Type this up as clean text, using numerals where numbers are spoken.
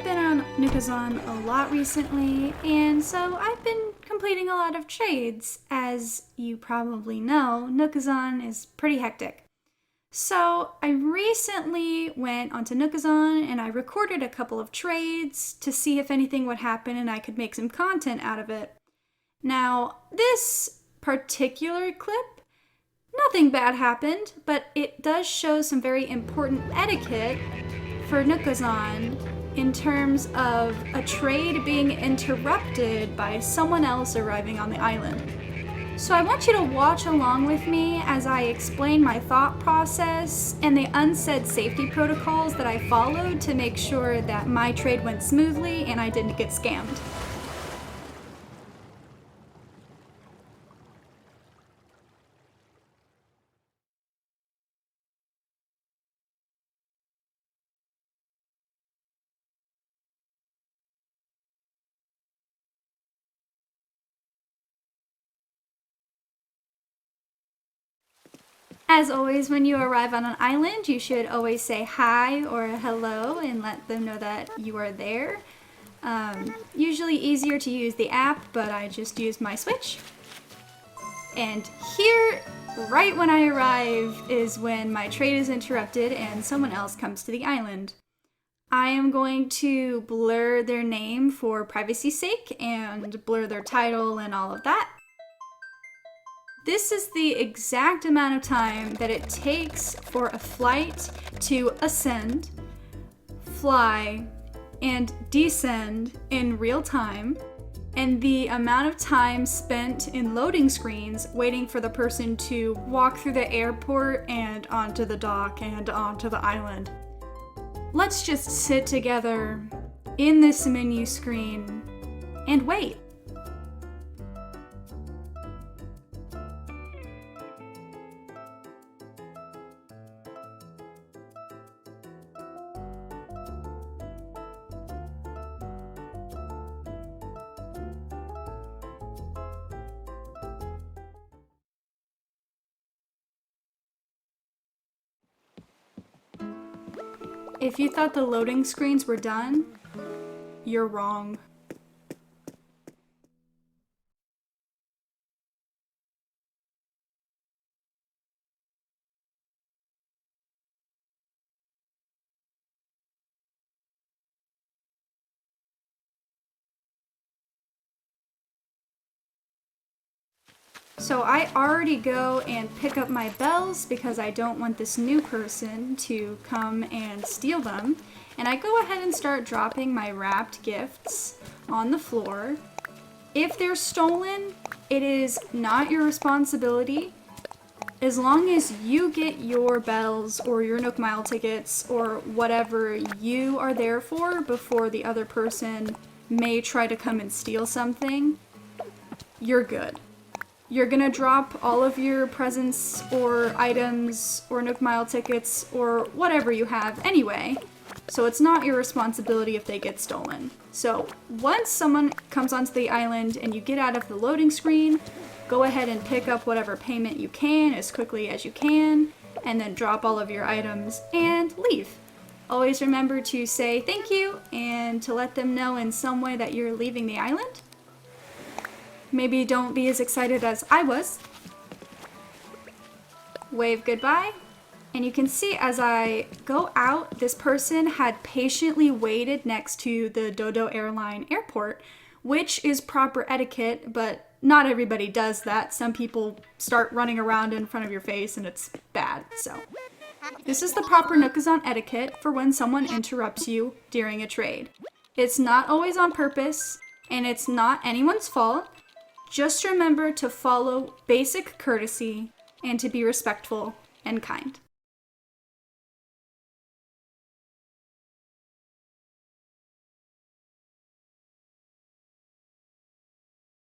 been on Nookazon a lot recently, and so I've been completing a lot of trades. As you probably know, Nookazon is pretty hectic. So I recently went onto Nookazon and I recorded a couple of trades to see if anything would happen and I could make some content out of it. Now, this particular clip, nothing bad happened, but it does show some very important etiquette for Nookazon in terms of a trade being interrupted by someone else arriving on the island. So I want you to watch along with me as I explain my thought process and the unsaid safety protocols that I followed to make sure that my trade went smoothly and I didn't get scammed. As always, when you arrive on an island, you should always say hi or hello and let them know that you are there. Usually easier to use the app, but I just used my Switch. And here, right when I arrive, is when my trade is interrupted and someone else comes to the island. I am going to blur their name for privacy's sake and blur their title and all of that. This is the exact amount of time that it takes for a flight to ascend, fly, and descend in real time, and the amount of time spent in loading screens waiting for the person to walk through the airport and onto the dock and onto the island. Let's just sit together in this menu screen and wait. If you thought the loading screens were done, you're wrong. So I already go and pick up my bells because I don't want this new person to come and steal them. And I go ahead and start dropping my wrapped gifts on the floor. If they're stolen, it is not your responsibility. As long as you get your bells or your Nook Mile tickets or whatever you are there for before the other person may try to come and steal something, you're good. You're gonna drop all of your presents or items or Nook Mile tickets or whatever you have anyway, so it's not your responsibility if they get stolen. So once someone comes onto the island and you get out of the loading screen, go ahead and pick up whatever payment you can as quickly as you can, and then drop all of your items and leave. Always remember to say thank you and to let them know in some way that you're leaving the island. Maybe don't be as excited as I was. Wave goodbye. And you can see as I go out, this person had patiently waited next to the Dodo Airline airport, which is proper etiquette, but not everybody does that. Some people start running around in front of your face and it's bad, so. This is the proper Nookazon etiquette for when someone interrupts you during a trade. It's not always on purpose, and it's not anyone's fault. Just remember to follow basic courtesy and to be respectful and kind.